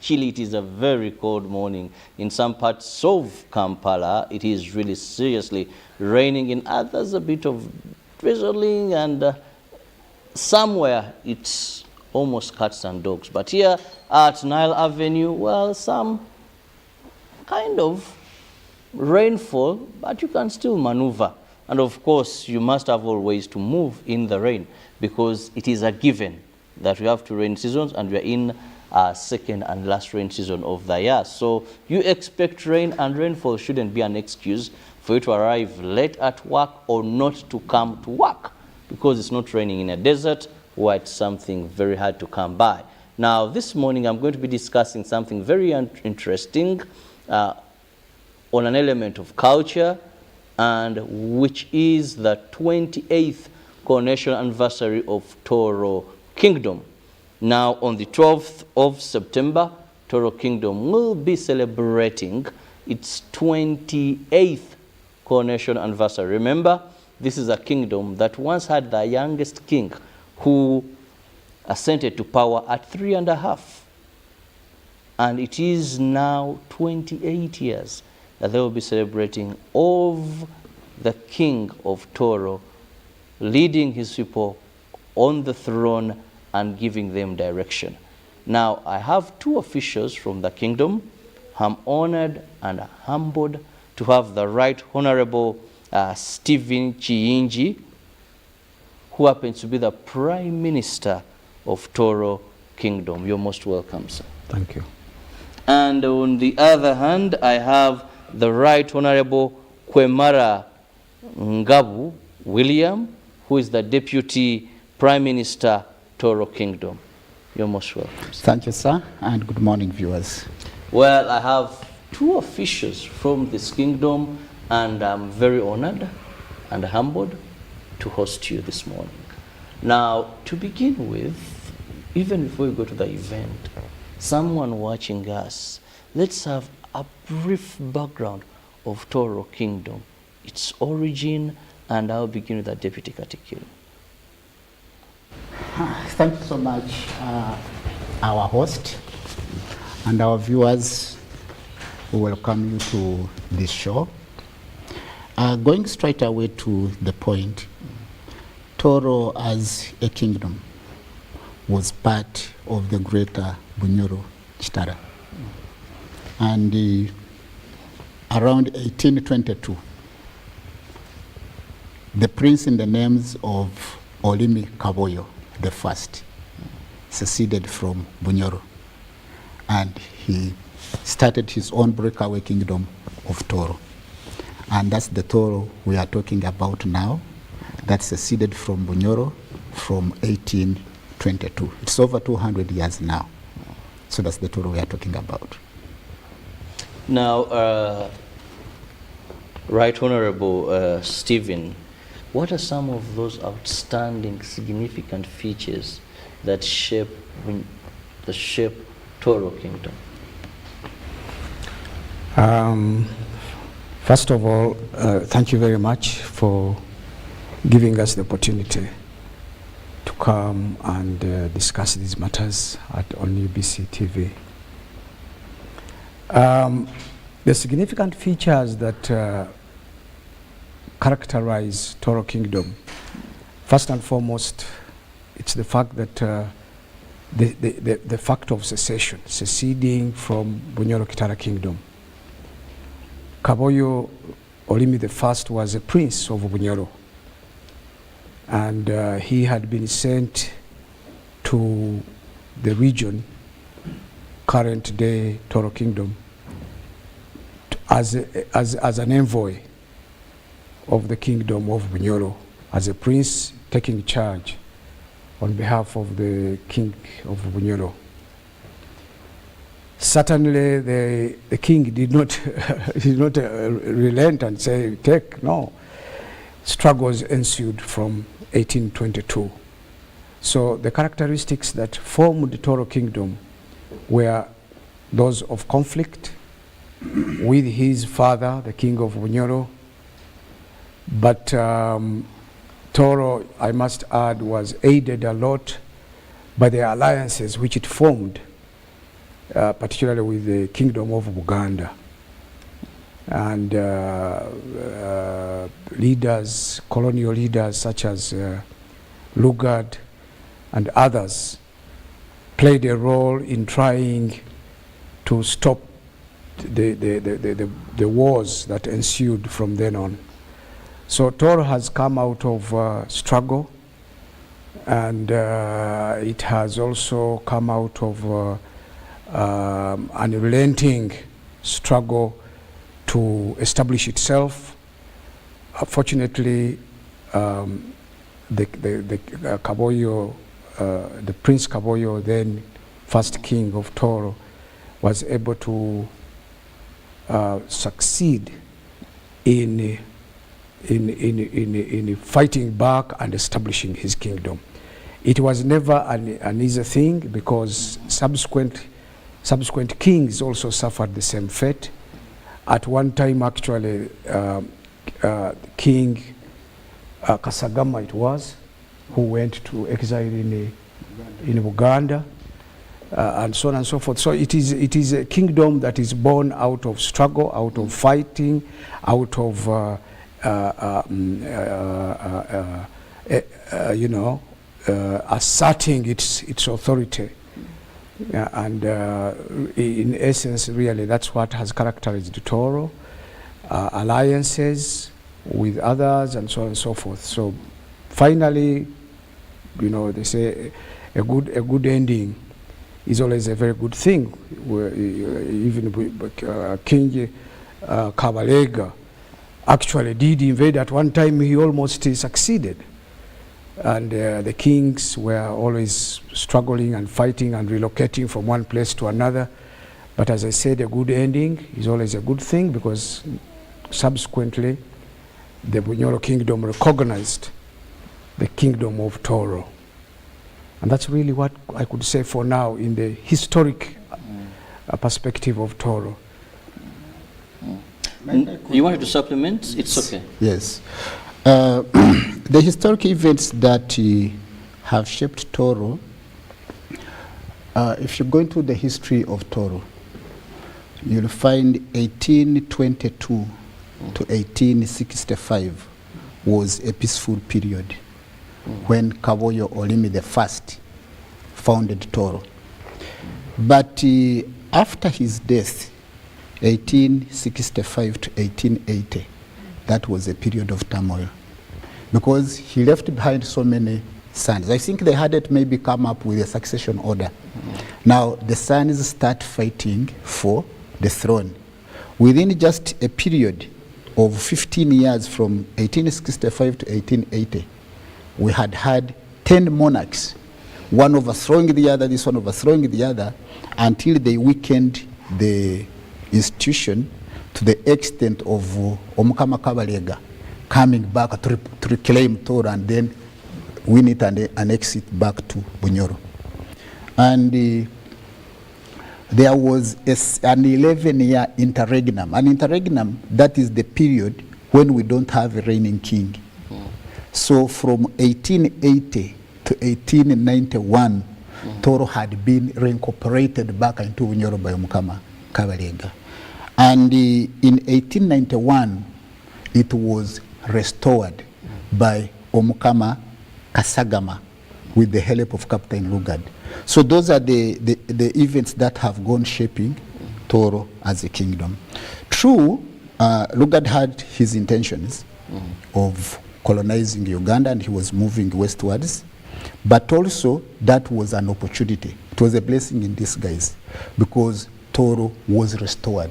chilly. It is a very cold morning. In some parts of Kampala, it is really seriously raining. In others, a bit of drizzling, and somewhere it's almost cats and dogs. But here at Nile Avenue, well, some kind of rainfall, but you can still maneuver. And of course, you must have always to move in the rain, because it is a given that we have two rain seasons, and we are in our second and last rain season of the year. So you expect rain, and rainfall shouldn't be an excuse for you to arrive late at work or not to come to work, because it's not raining in a desert where it's something very hard to come by. Now, this morning I'm going to be discussing something very interesting on an element of culture, and which is the 28th coronation anniversary of Toro Kingdom. Now, on the 12th of September, Toro Kingdom will be celebrating its 28th coronation anniversary. Remember, this is a kingdom that once had the youngest king, who ascended to power at 3.5. And it is now 28 years that they will be celebrating of the king of Toro leading his people on the throne and giving them direction. Now, I have two officials from the kingdom. I'm honored and humbled to have the Right Honorable Stephen Chiyingi, who happens to be the Prime Minister of Toro Kingdom. You're most welcome, sir. Thank you. And on the other hand, I have the Right Honorable Kwemara Ngabu William, who is the Deputy Prime Minister, Toro Kingdom. You're most welcome, sir. Thank you, sir, and good morning, viewers. Well, I have two officials from this kingdom, and I'm very honored and humbled to host you this morning. Now, to begin with, even before we go to the event, someone watching us, let's have a brief background of Toro Kingdom, its origin, and I'll begin with the Deputy Katikiro. Thank you so much, our host and our viewers. We welcome you to this show. Going straight away to the point, Toro as a kingdom was part of the greater Bunyoro Chitara. And around 1822, the prince in the names of Olimi Kaboyo the first seceded from Bunyoro, and he started his own breakaway kingdom of Toro. And that's the Toro we are talking about now, that seceded from Bunyoro from 1822. It's over 200 years now. So that's the Toro we are talking about. Now, Right Honorable Stephen, what are some of those outstanding, significant features that shape Toro Kingdom? First of all, thank you very much for giving us the opportunity to come and discuss these matters on UBC TV. The significant features that characterize Toro Kingdom, first and foremost, it's the fact that the fact of seceding from Bunyoro Kitara Kingdom. Kaboyo Olimi I was a prince of Bunyoro, and he had been sent to the region, current day Toro Kingdom, as an envoy of the kingdom of Bunyoro, as a prince taking charge on behalf of the king of Bunyoro. Certainly the king did not, relent and say, take, no. Struggles ensued from 1822. So the characteristics that formed the Toro Kingdom were those of conflict with his father, the king of Bunyoro. But Toro, I must add, was aided a lot by the alliances which it formed particularly with the Kingdom of Uganda. And leaders, colonial leaders such as Lugard and others played a role in trying to stop the wars that ensued from then on. So Toro has come out of struggle, and it has also come out of an unrelenting struggle to establish itself. Fortunately, the Kaboyo, the Prince Kaboyo, then first king of Toro, was able to succeed in fighting back and establishing his kingdom. It was never an easy thing, because subsequent kings also suffered the same fate. At one time, actually, King Kasagama it was, who went to exile in Uganda, and so on and so forth. So it is a kingdom that is born out of struggle, out of fighting, out of asserting its authority. And in essence, really, that's what has characterized Toro. Alliances with others, and so on and so forth. So finally, they say a good ending is always a very good thing. Even King Kabalega actually did invade at one time. He almost succeeded. And the kings were always struggling and fighting and relocating from one place to another. But as I said, a good ending is always a good thing, because subsequently the Bunyoro kingdom recognized the kingdom of Toro. And that's really what I could say for now in the historic perspective of Toro. You wanted to supplement? It's okay. Yes. The historic events that have shaped Toro, if you go into the history of Toro, you'll find 1822 to 1865 was a peaceful period when Kaboyo Olimi I founded Toro. But after his death, 1865 to 1880, that was a period of turmoil, because he left behind so many sons. I think they hadn't maybe come up with a succession order. Now the sons start fighting for the throne. Within just a period of 15 years, from 1865 to 1880, we had 10 monarchs, one overthrowing the other, this one overthrowing the other, until they weakened the institution to the extent of Omukama Kabalega coming back to reclaim Toro and then win it and annex it back to Bunyoro. And there was an 11-year interregnum. An interregnum, that is the period when we don't have a reigning king. So from 1880 to 1891, Toro had been reincorporated back into Bunyoro by Omukama Kabalega. And in 1891, it was restored by Omukama Kasagama with the help of Captain Lugard. So those are the events that have gone shaping Toro as a kingdom. True, Lugard had his intentions of colonizing Uganda, and he was moving westwards, but also that was an opportunity. It was a blessing in disguise, because Toro was restored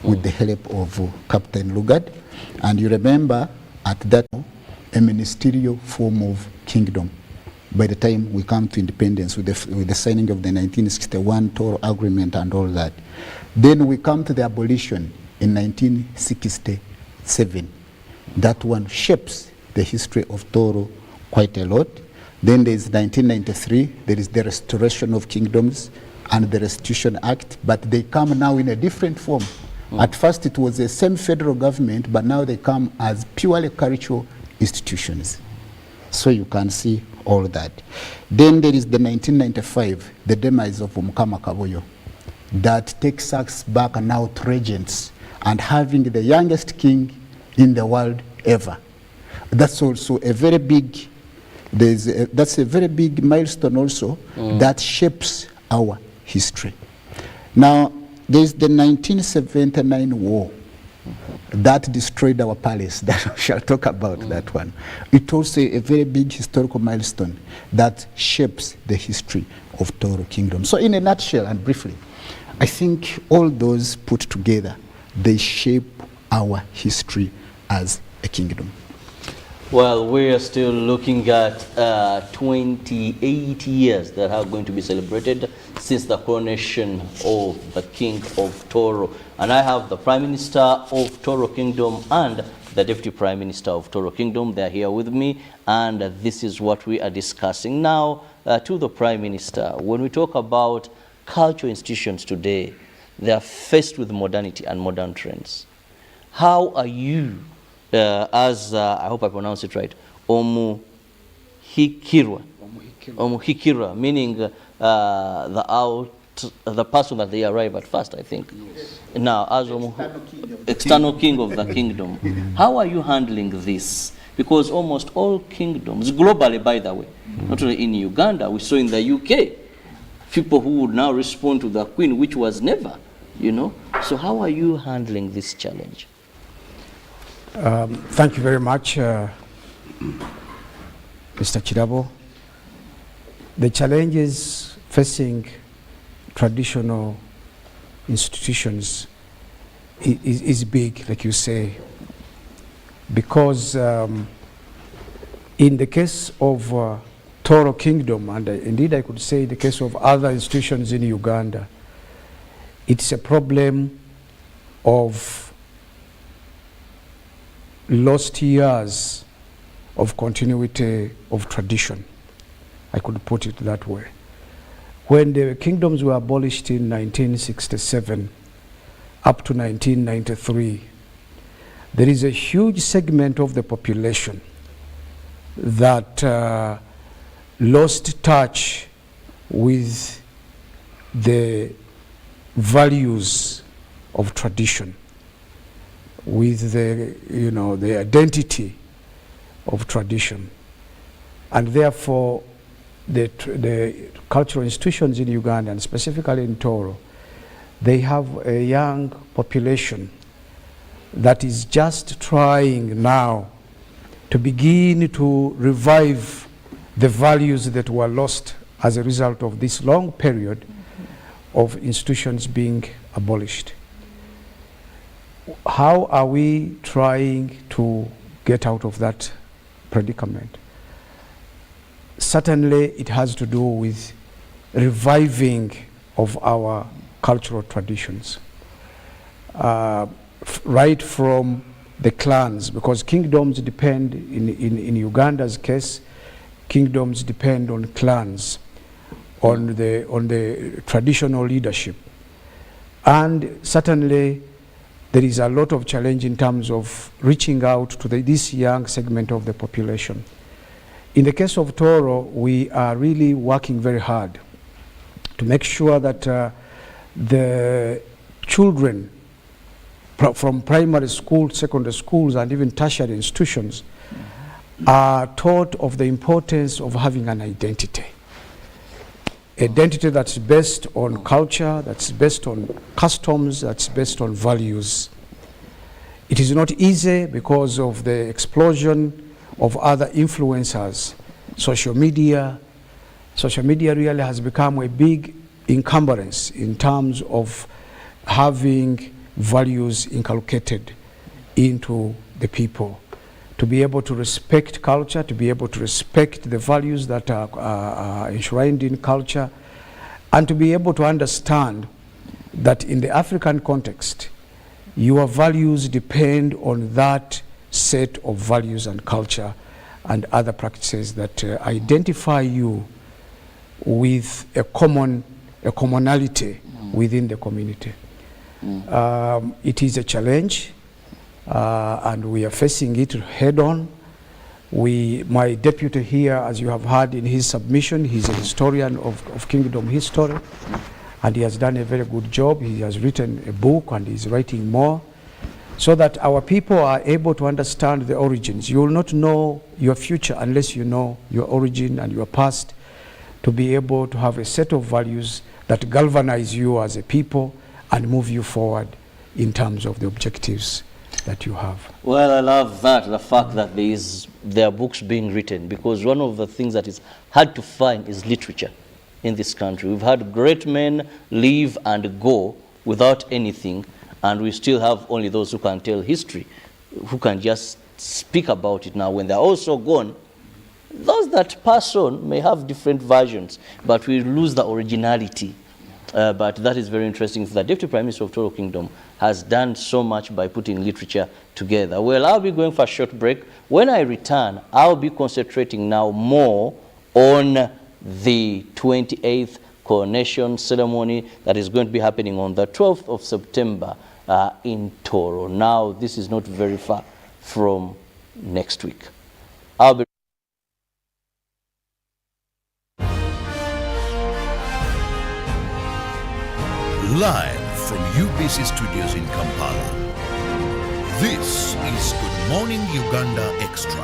with the help of Captain Lugard. And you remember at that time, a ministerial form of kingdom. By the time we come to independence with the signing of the 1961 Toro Agreement and all that. Then we come to the abolition in 1967. That one shapes the history of Toro quite a lot. Then there is 1993, there is the Restoration of Kingdoms and the Restitution Act, but they come now in a different form. At first it was the same federal government, but now they come as purely cultural institutions. So you can see all that. Then there is the 1995, the demise of Omukama Kaboyo. that takes us back now to regents and having the youngest king in the world ever. That's also a very big, that's a very big milestone also that shapes our history. Now, there's the 1979 war that destroyed our palace. That we shall talk about that one. It's also a very big historical milestone that shapes the history of Toro Kingdom. So in a nutshell and briefly, I think all those put together, they shape our history as a kingdom. Well, we are still looking at 28 years that are going to be celebrated since the coronation of the King of Toro. And I have the Prime Minister of Toro Kingdom and the Deputy Prime Minister of Toro Kingdom. They are here with me, and this is what we are discussing. Now, to the Prime Minister, when we talk about cultural institutions today, they are faced with modernity and modern trends. How are you, I hope I pronounce it right, Omuhikirwa, meaning the person that they arrive at first, I think. Yes. Now, as external king of the kingdom, how are you handling this? Because almost all kingdoms, globally by the way, not only in Uganda, we saw in the UK, people who would now respond to the Queen, which was never, you know. So how are you handling this challenge? Thank you very much, Mr. Chirabo. The challenges facing traditional institutions is big, like you say, because in the case of Toro Kingdom, and indeed I could say the case of other institutions in Uganda, it's a problem of lost years of continuity of tradition. I could put it that way. When the kingdoms were abolished in 1967 up to 1993, there is a huge segment of the population that lost touch with the values of tradition, with the, you know, the identity of tradition. And therefore, the cultural institutions in Uganda, and specifically in Toro, they have a young population that is just trying now to begin to revive the values that were lost as a result of this long period of institutions being abolished. How are we trying to get out of that predicament? Certainly it has to do with reviving of our cultural traditions. Right from the clans, because kingdoms depend, in Uganda's case, kingdoms depend on clans, on the traditional leadership. And certainly there is a lot of challenge in terms of reaching out to this young segment of the population. In the case of Toro, we are really working very hard to make sure that the children from primary schools, secondary schools, and even tertiary institutions are taught of the importance of having an identity. Identity that's based on culture, that's based on customs, that's based on values. It is not easy because of the explosion of other influencers. Social media really has become a big encumbrance in terms of having values inculcated into the people. To be able to respect culture, to be able to respect the values that are enshrined in culture, and to be able to understand that in the African context, your values depend on that set of values and culture and other practices that identify you with a commonality within the community. It is a challenge, and we are facing it head on. My deputy here, as you have heard in his submission, he's a historian of kingdom history, and he has done a very good job. He has written a book and he's writing more, so that our people are able to understand the origins. You will not know your future unless you know your origin and your past, to be able to have a set of values that galvanize you as a people and move you forward in terms of the objectives that you have. Well, I love that, the fact that there are books being written, because one of the things that is hard to find is literature in this country. We've had great men live and go without anything, and we still have only those who can tell history, who can just speak about it. Now, when they're also gone, those that pass on may have different versions, but we lose the originality. But that is very interesting. The Deputy Prime Minister of Toro Kingdom has done so much by putting literature together. Well, I'll be going for a short break. When I return, I'll be concentrating now more on the 28th coronation ceremony that is going to be happening on the 12th of September in Toro. Now, this is not very far from next week. I'll be Live from UBC Studios in Kampala. This is Good Morning Uganda Extra.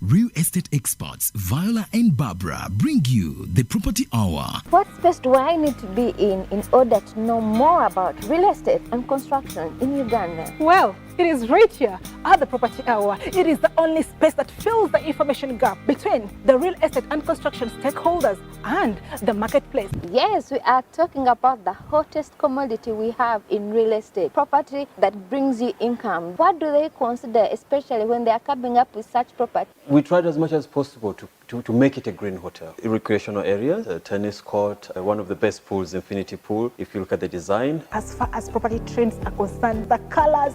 Real estate experts Viola and Barbara bring you the Property Hour. What space do I need to be in order to know more about real estate and construction in Uganda? Well, it is right here at the Property Hour. It is the only space that fills the information gap between the real estate and construction stakeholders and the marketplace. Yes, we are talking about the hottest commodity we have in real estate, property that brings you income. What do they consider, especially when they are coming up with such property? We tried as much as possible to make it a green hotel. Recreational areas, a tennis court, one of the best pools, Infinity Pool, if you look at the design. As far as property trends are concerned, the colors.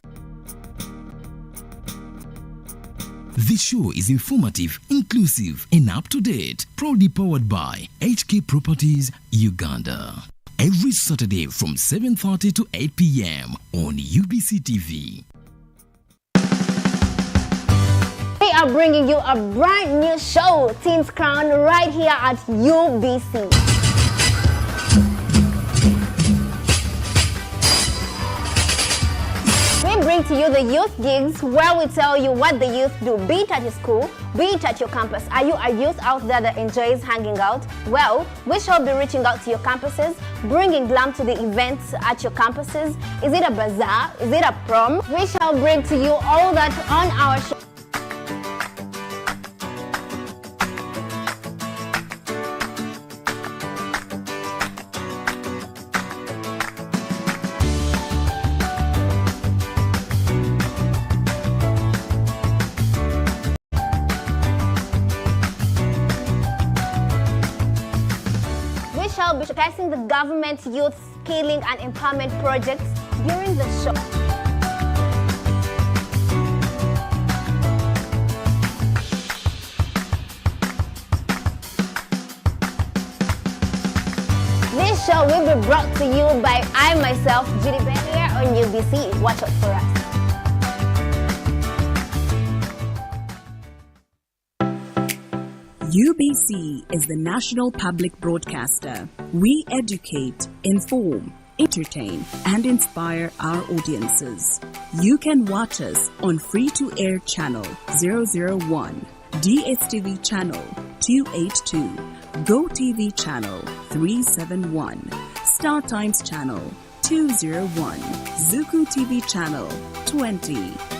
This show is informative, inclusive, and up-to-date. Proudly powered by HK Properties, Uganda. Every Saturday from 7:30 to 8 p.m. on UBC TV. We are bringing you a brand new show, Teens Crown, right here at UBC. We bring to you the youth gigs, where we tell you what the youth do, be it at your school, be it at your campus. Are you a youth out there that enjoys hanging out? Well, we shall be reaching out to your campuses, bringing glam to the events at your campuses. Is it a bazaar? Is it a prom? We shall bring to you all that on our show. Be showcasing the government's youth skilling and empowerment projects during the show. This show will be brought to you by I myself, Judy Bellier on UBC. Watch out for us. UBC is the national public broadcaster. We educate, inform, entertain, and inspire our audiences. You can watch us on free-to-air channel 001, DSTV channel 282, GoTV channel 371, Star Times channel 201, Zuku TV channel 20,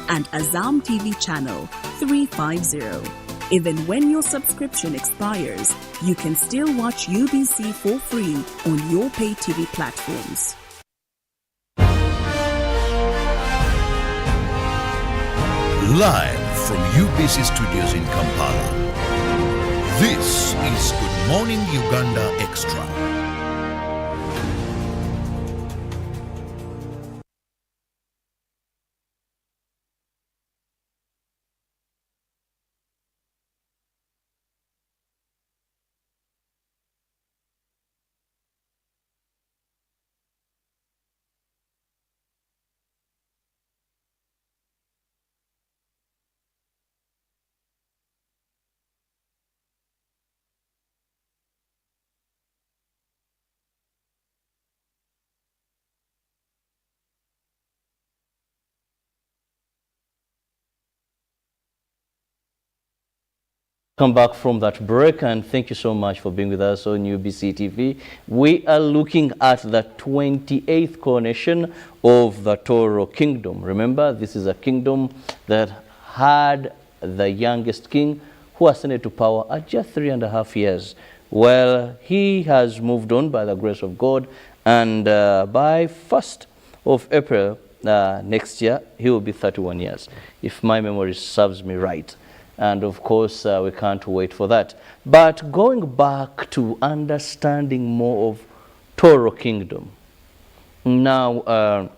and Azam TV channel 350. Even when your subscription expires, you can still watch UBC for free on your pay TV platforms. Live from UBC Studios in Kampala. This is Good Morning Uganda Extra. Come back from that break, and thank you so much for being with us on UBC TV. We are looking at the 28th coronation of the Toro Kingdom. Remember, this is a kingdom that had the youngest king who ascended to power at just 3.5 years. Well, he has moved on by the grace of God, and by 1st of April next year, he will be 31 years, if my memory serves me right. And of course, we can't wait for that. But going back to understanding more of Toro Kingdom. Now,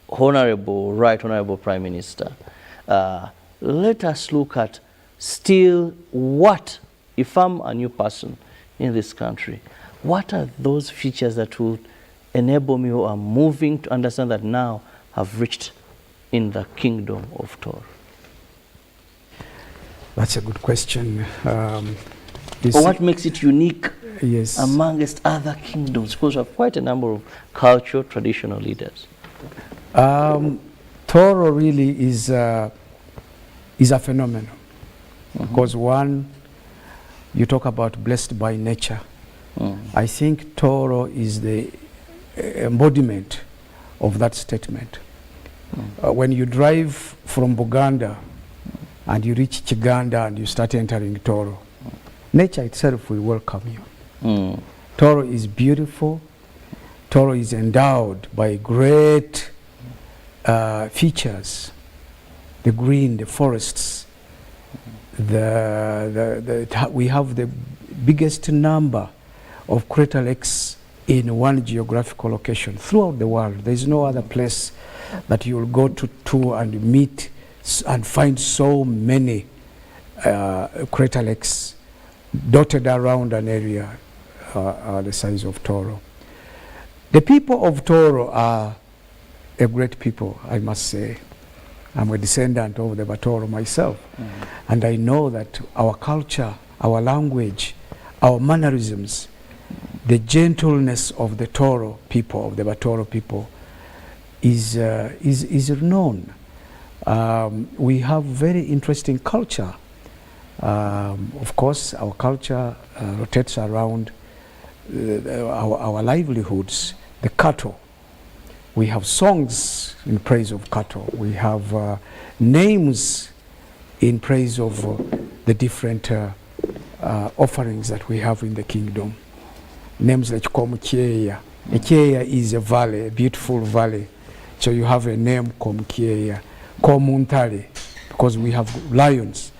Honorable Prime Minister, let us look at still what, if I'm a new person in this country, what are those features that will enable me or I'm moving to understand that now I've reached in the kingdom of Toro? That's a good question. Or what makes it unique yes. amongst other kingdoms? Because we have quite a number of cultural, traditional leaders. Toro really is a phenomenon. Because one, you talk about blessed by nature. I think Toro is the embodiment of that statement. When you drive from Uganda and you reach Uganda and you start entering Toro, nature itself will welcome you. Toro is beautiful. Toro is endowed by great features. The green, the forests. We have the biggest number of crater lakes in one geographical location throughout the world. There is no other place that you will go to and meet and find so many crater lakes dotted around an area the size of Toro. The people of Toro are a great people, I must say. I'm a descendant of the Batoro myself, and I know that our culture, our language, our mannerisms, the gentleness of the Toro people, of the Batoro people, is known. We have very interesting culture. Of course, our culture rotates around our livelihoods, the cattle. We have songs in praise of cattle. We have names in praise of the different offerings that we have in the kingdom. Names like Komukyeya. Ekyeya is a valley, a beautiful valley. So you have a name, Komukyeya. Komuntale, because we have lions.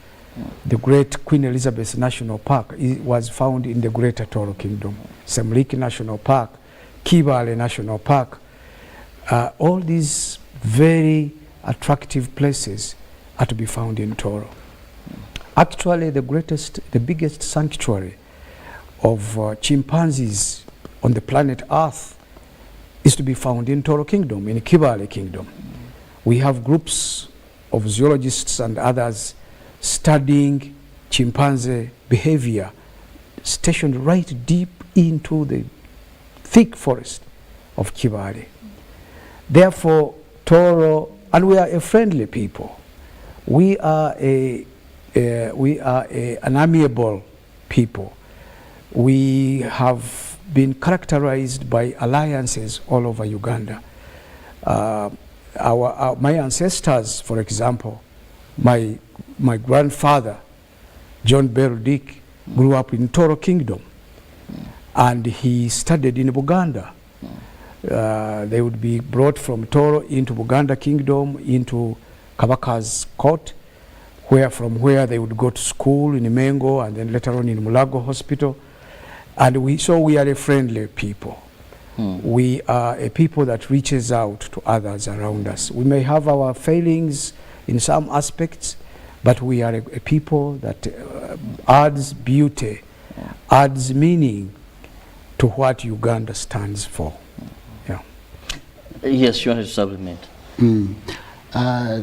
The great Queen Elizabeth National Park was found in the Greater Toro Kingdom. Semliki National Park, Kibale National Park. All these very attractive places are to be found in Toro. Actually, the biggest sanctuary of chimpanzees on the planet Earth is to be found in Toro Kingdom, in Kibale Kingdom. We have groups of zoologists and others studying chimpanzee behavior stationed right deep into the thick forest of Kibale. Therefore, Toro, and we are a friendly people. We are an amiable people. We have been characterized by alliances all over Uganda. My ancestors, for example, my grandfather, John Bell Dick, grew up in Toro Kingdom, and he studied in Uganda. They would be brought from Toro into Uganda Kingdom, into Kabaka's court, from where they would go to school in Mengo and then later on in Mulago Hospital. And we are a friendly people. We are a people that reaches out to others around us. We may have our failings in some aspects, but we are a people that adds beauty, adds meaning to what Uganda stands for. Yeah. Yes, you wanted to supplement.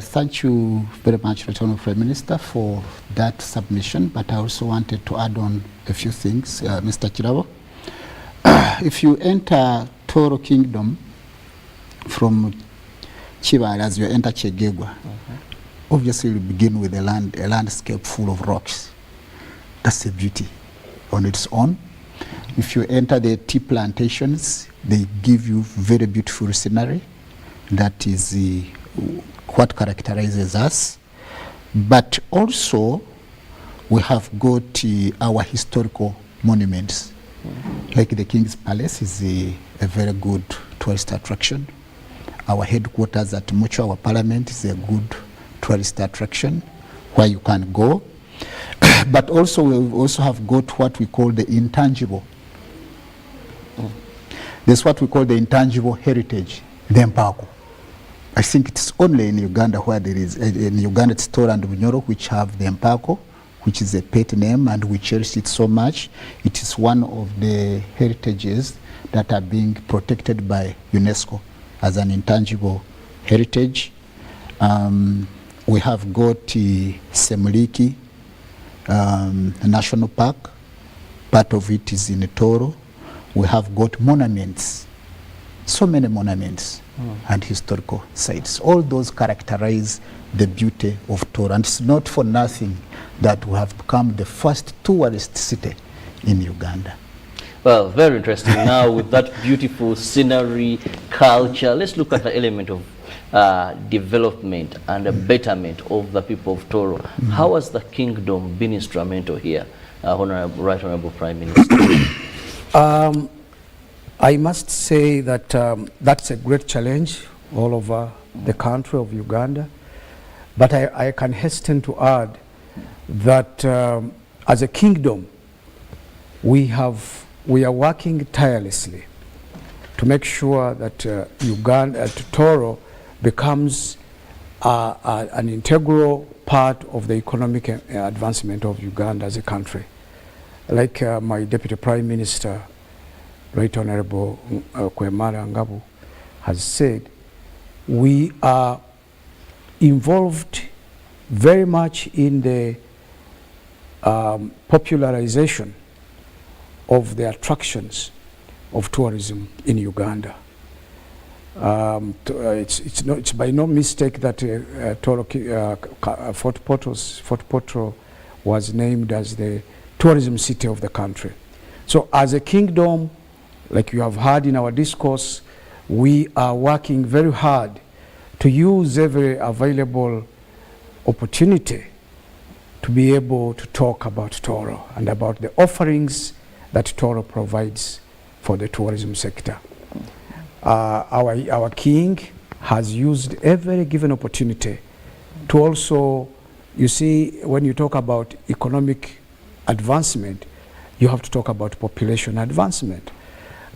Thank you very much, Lieutenant Prime Minister, for that submission, but I also wanted to add on a few things, Mr. Kirabo. If you enter Toro Kingdom from Kibale as you enter Chegegwa, obviously you begin with a landscape full of rocks. That's a beauty on its own. If you enter the tea plantations, they give you very beautiful scenery. That is what characterizes us. But also, we have got our historical monuments. Like the King's Palace is a very good tourist attraction. Our headquarters at Mucho, our parliament, is a good tourist attraction where you can go. But also, we also have got what we call the intangible. There's what we call the intangible heritage, the Mpako. I think it's only in Uganda where there is, in Uganda it's Tora and Bunyoro, which have the Mpako, which is a pet name, and we cherish it so much. It is one of the heritages that are being protected by UNESCO as an intangible heritage. We have got Semuliki National Park. Part of it is in Toro. We have got monuments, so many monuments and historical sites. All those characterize the beauty of Toro. And it's not for nothing that we have become the first tourist city in Uganda. Well, very interesting. Now, with that beautiful scenery, culture, let's look at the element of development and betterment of the people of Toro. How has the kingdom been instrumental here, Right Honorable Prime Minister? I must say that that's a great challenge all over the country of Uganda. But I can hasten to add that as a kingdom, we are working tirelessly to make sure that Uganda, Toro, becomes an integral part of the economic advancement of Uganda as a country. Like my Deputy Prime Minister, Right Honorable Kwemara Ngabu, has said, we are involved very much in the popularization of the attractions of tourism in Uganda. It's by no mistake that Fort Portal was named as the tourism city of the country. So as a kingdom, like you have heard in our discourse, we are working very hard to use every available opportunity to be able to talk about Toro and about the offerings that Toro provides for the tourism sector. Our king has used every given opportunity to also, you see, when you talk about economic advancement, you have to talk about population advancement.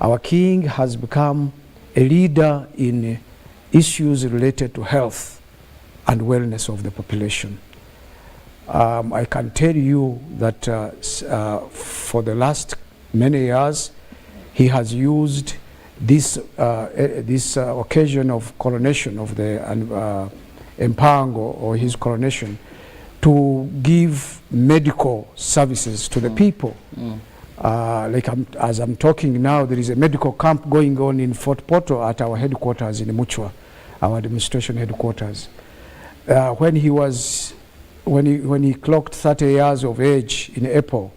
Our king has become a leader in issues related to health and wellness of the population. I can tell you that for the last many years, he has used this occasion of coronation of the Mpango, or his coronation, to give medical services to the people. As I'm talking now, there is a medical camp going on in Fort Portal at our headquarters in Muchwa, our administration headquarters. When he clocked 30 years of age in April,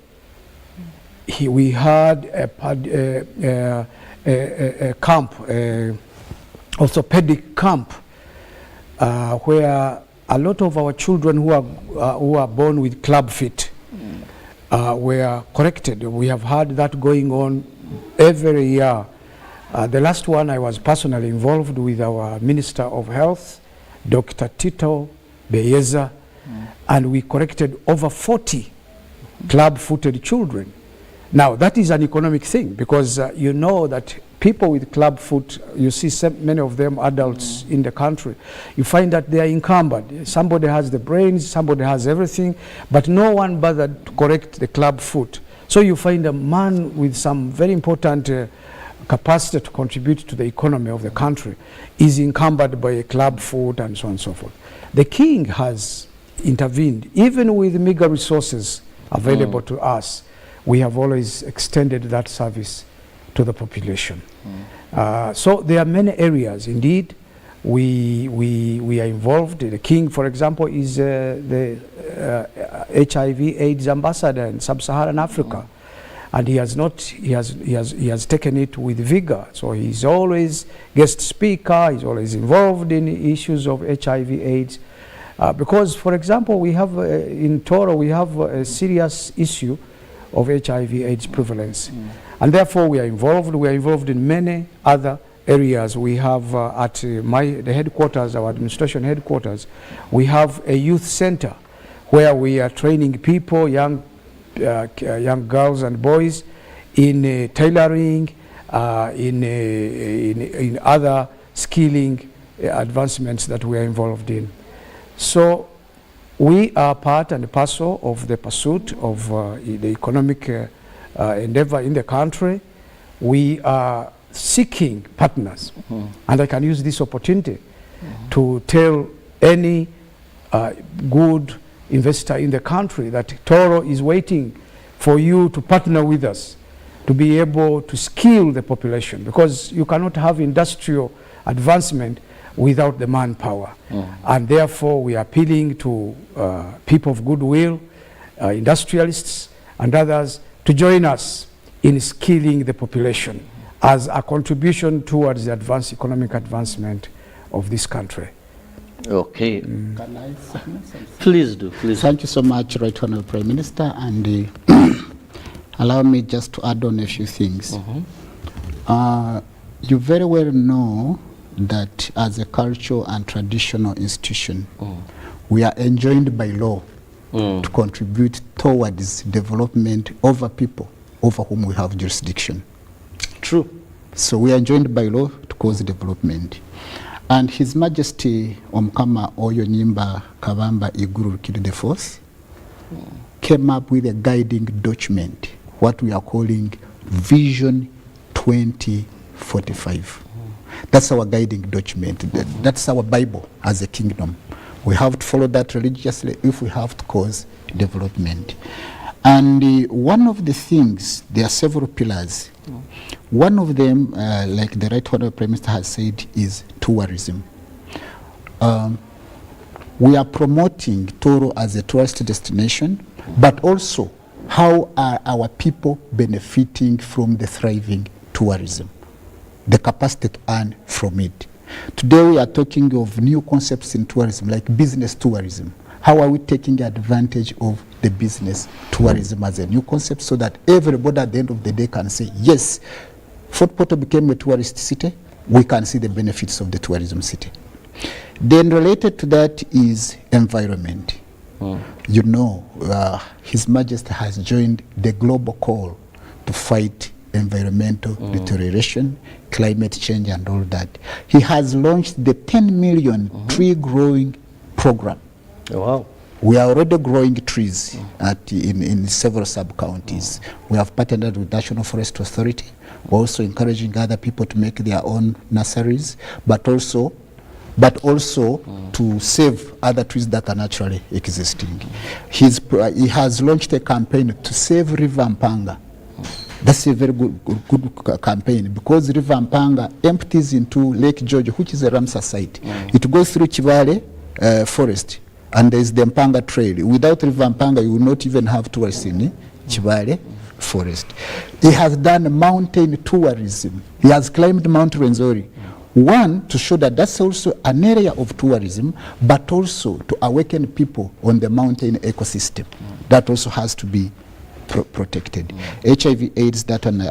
we had a camp, orthopedic camp, where a lot of our children who are born with club feet were corrected. We have had that going on every year. The last one, I was personally involved with our Minister of Health, Dr. Tito Beyeza, and we corrected over 40 club-footed children. Now, that is an economic thing, because you know that people with club foot, you see many of them adults in the country, you find that they are encumbered. Somebody has the brains, somebody has everything, but no one bothered to correct the club foot. So you find a man with some very important capacity to contribute to the economy of the country is encumbered by a club foot and so on and so forth. The king has intervened, even with meager resources available to us. We have always extended that service to the population. So there are many areas. Indeed, we are involved. The king, for example, is the HIV/AIDS ambassador in sub-Saharan Africa, and he has taken it with vigor. So he's always guest speaker. He's always involved in issues of HIV/AIDS, because, for example, we have in Toro we have a serious issue of HIV/AIDS prevalence, and therefore we are involved. We are involved in many other areas. We have at the headquarters, our administration headquarters, we have a youth center where we are training people, young girls and boys, in tailoring, in other skilling advancements that we are involved in. So we are part and parcel of the pursuit of the economic endeavor in the country. We are seeking partners, and I can use this opportunity to tell any good investor in the country that Toro is waiting for you to partner with us to be able to skill the population, because you cannot have industrial advancement without the manpower. And therefore we are appealing to people of goodwill, industrialists and others, to join us in skilling the population as a contribution towards the economic advancement of this country. Okay. Can I say something? Please do. Please. Thank you so much, Right Honourable Prime Minister, and allow me just to add on a few things. You very well know that as a cultural and traditional institution, we are enjoined by law to contribute towards development over people over whom we have jurisdiction. True. So we are enjoined by law to cause development. And His Majesty Omukama Oyo Nyimba Kabamba Iguru Rukidi IV came up with a guiding document, what we are calling Vision 2045. That's our guiding document. That's our Bible as a kingdom. We have to follow that religiously if we have to cause development. And one of the things, there are several pillars. One of them, like the Right Honourable Prime Minister has said, is tourism. We are promoting Toro as a tourist destination, but also how are our people benefiting from the thriving tourism, the capacity to earn from it. Today we are talking of new concepts in tourism, like business tourism. How are we taking advantage of the business tourism as a new concept so that everybody at the end of the day can say, yes, Fort Portal became a tourist city, we can see the benefits of the tourism city. Then related to that is environment. You know, His Majesty has joined the global call to fight environmental deterioration, climate change and all that. He has launched the 10 million tree growing program. Wow. We are already growing trees in several sub-counties. We have partnered with National Forest Authority. We're also encouraging other people to make their own nurseries, but also to save other trees that are naturally existing. He has launched a campaign to save River Mpanga. That's a very good campaign, because River Mpanga empties into Lake George, which is a Ramsar site. It goes through Chivale forest, and there is the Mpanga Trail. Without River Mpanga, you will not even have tourists in Chivale forest. He has done mountain tourism. He has climbed Mount Rwenzori. One, to show that that's also an area of tourism, but also to awaken people on the mountain ecosystem. That also has to be protected. HIV/AIDS, that one.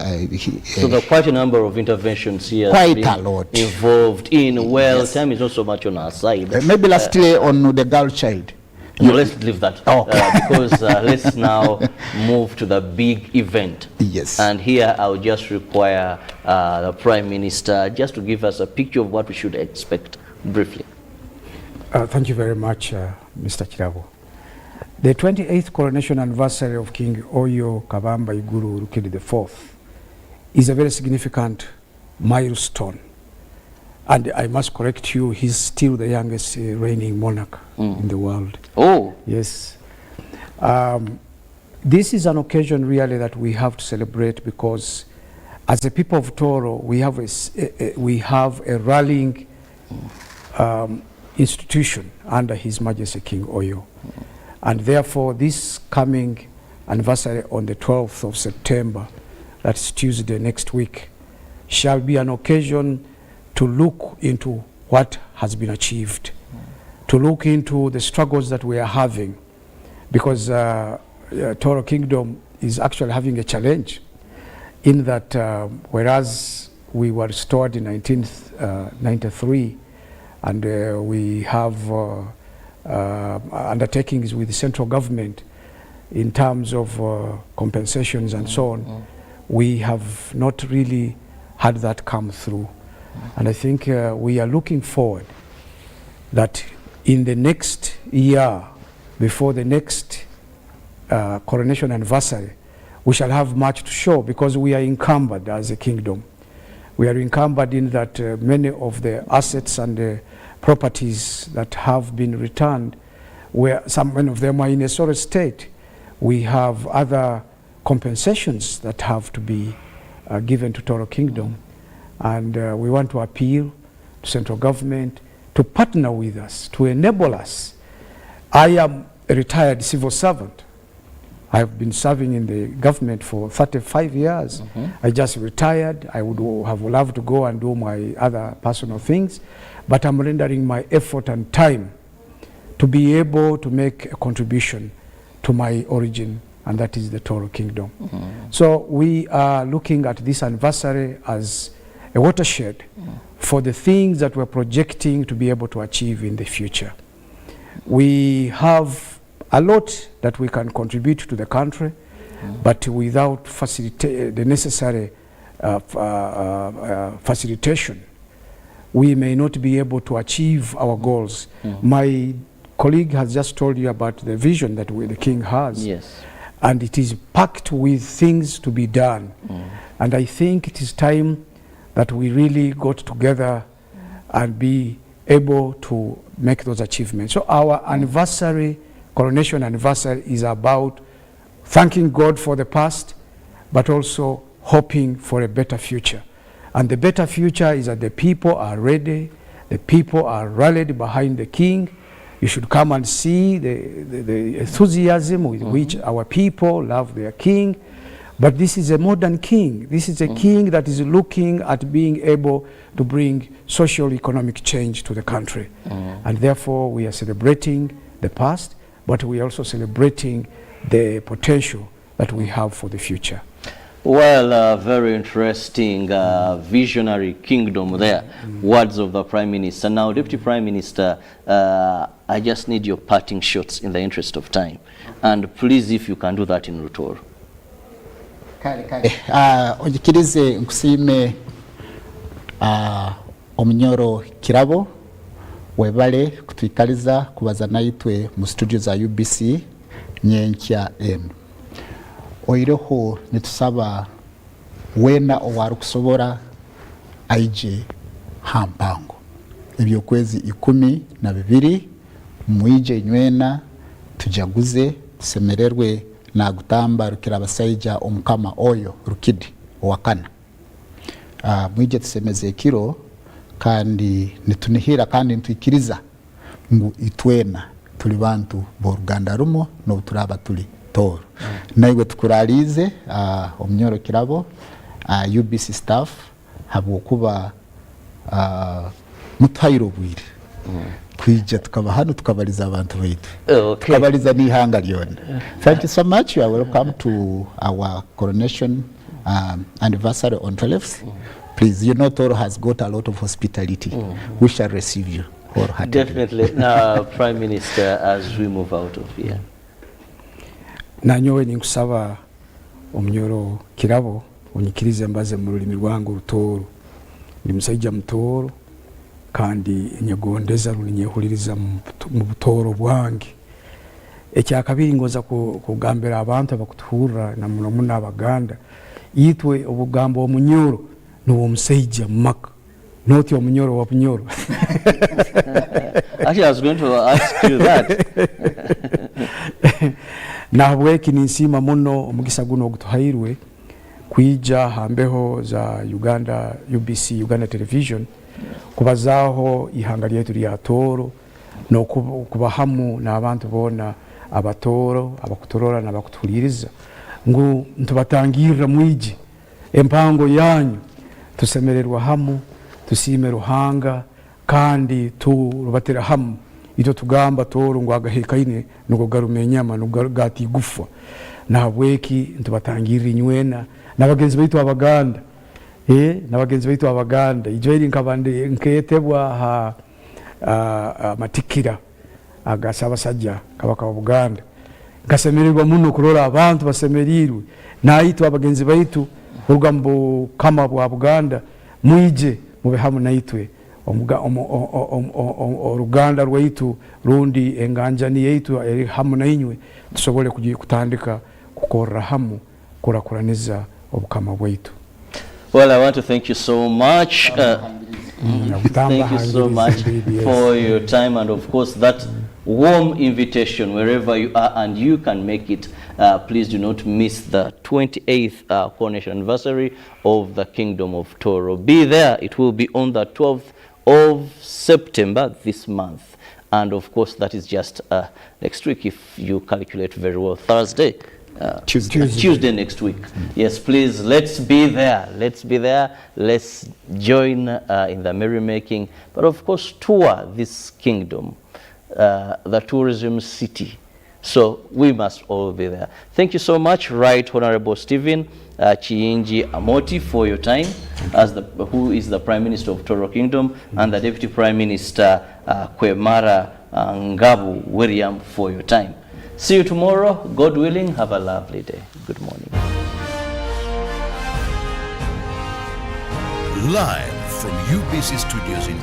So there are quite a number of interventions here. Quite a lot. Involved in. Well, time is not so much on our side. Maybe lastly on the girl child. No, let's leave that. Because let's now move to the big event. Yes. And here I'll just require the Prime Minister just to give us a picture of what we should expect briefly. Thank you very much, Mr. Chirabo. The 28th coronation anniversary of King Oyo Kabamba Iguru Rukidi IV is a very significant milestone. And I must correct you, he's still the youngest reigning monarch in the world. Oh. Yes. This is an occasion really that we have to celebrate, because as a people of Toro, we have a rallying institution under His Majesty King Oyo. And therefore, this coming anniversary on the 12th of September, that's Tuesday next week, shall be an occasion to look into what has been achieved, to look into the struggles that we are having, because Toro Kingdom is actually having a challenge in that whereas we were restored in 1993, and we have undertakings with the central government in terms of compensations and so on, we have not really had that come through. And I think we are looking forward that in the next year, before the next coronation anniversary, we shall have much to show, because we are encumbered as a kingdom. We are encumbered in that many of the assets and the properties that have been returned, where some of them are in a sorry state. We have other compensations that have to be given to Toro Kingdom, and we want to appeal to central government to partner with us, to enable us. I am a retired civil servant. I have been serving in the government for 35 years. I just retired. I would have loved to go and do my other personal things, but I'm rendering my effort and time to be able to make a contribution to my origin, and that is the Toro Kingdom. So we are looking at this anniversary as a watershed for the things that we're projecting to be able to achieve in the future. We have a lot that we can contribute to the country, but without the necessary facilitation, we may not be able to achieve our goals. My colleague has just told you about the vision that the King has. Yes. And it is packed with things to be done. And I think it is time that we really got together and be able to make those achievements. So our anniversary, coronation anniversary, is about thanking God for the past, but also hoping for a better future. And the better future is that the people are ready, the people are rallied behind the King. You should come and see the enthusiasm with which our people love their King. But this is a modern King. This is a King that is looking at being able to bring social economic change to the country. And therefore we are celebrating the past, but we are also celebrating the potential that we have for the future. Well, very interesting visionary kingdom there. Words of the Prime Minister. Now, Deputy Prime Minister, I just need your parting shots in the interest of time. And please, if you can do that in Rutoro. Ojikirize nkusime Omunyoro Kirabo webale kutwikaliza kubaza naitwe mu studio za UBC nyenkya enu. Oireho nitusaba wena owaru kusobora aije hampango ebyokwezi 12 mwije nywena tujaguze tusemererwe na gutamba rukira abasaija omukama oyo rukidi owakana. Mwije tusemeze kiro kandi nitunihira kandi ntwikiriza ngu itwena tuli bantu bo Uganda rumo no turaba tuli Toro. Naiwe tukuralize Omunyoro Kirabo UBC staff habo kuba mutayiro bwire kwija tukaba hano tukabaliza abantu baitu tukabaliza n'ihanga lyona. Thank you so much. You are welcome to our coronation anniversary on 12th. Please, you know Toro has got a lot of hospitality. We shall receive you wholeheartedly. Definitely. Now, Prime Minister, as we move out of here. Nanyowe ninkusaba Omunyoro Kirabo unyikirize mbaze mu rurimi rwangu Rutoro. Ndi musaija mutoro kandi nyegondeza runyehuliriza mu butoro bwange. Ekya kabiri ngoza kugambira abantu abakutuhura na muno n'Abaganda yitwe obugambo Omunyoro no musaija maka not Omunyoro wa Bunyoro. Actually, I was going to ask you that. Nabweki ninsima muno omugisa guno ogutuhairwe kwija hambeho za Uganda UBC Uganda Television kubazaho ihanga lyaitu lya Tooro nokubahamu n'abantu bona abatoro abakutorora n'abakutuliriza ngu ntubatangirira mwiji empango yanyu tusemererwa hamu tusime Ruhanga kandi turubatera hamu ito tugamba Tooro ngo agahekaine nuko garumenyama nuko gati gufa nabweki ntubatangirira inywena n'abagenzi baitu abaganda n'abagenzi baitu abaganda ijo iri nkabande nketebwa ha matikira agasaba sajja kabaka wa Buganda ngasemererwa muno kurora abantu basemerirwe naitwa abagenzi baitu urugambo kama bwa Buganda mwije mube hamu naitwe Ruganda rwaitu rundi enganjani yaitu hamu nainywe tusobole kutandika kukora hamu kurakuraniza obukama bwaitu. Well, I want to thank you so much. Thank you so much for your time and of course that warm invitation wherever you are and you can make it. Please do not miss the 28th coronation anniversary of the Kingdom of Tooro. Be there. It will be on the 12th of September this month. And of course that is just next week if you calculate very well. Thursday. Tuesday next week. Yes, please, let's be there. Let's be there. Let's join in the merrymaking. But of course, tour this kingdom, the tourism city. So we must all be there. Thank you so much, Right Honorable Stephen Chiinji Amoti, for your time, as who is the Prime Minister of Tooro Kingdom, and the Deputy Prime Minister Kwemara Ngabu William, for your time. See you tomorrow. God willing, have a lovely day. Good morning. Live from UBC Studios in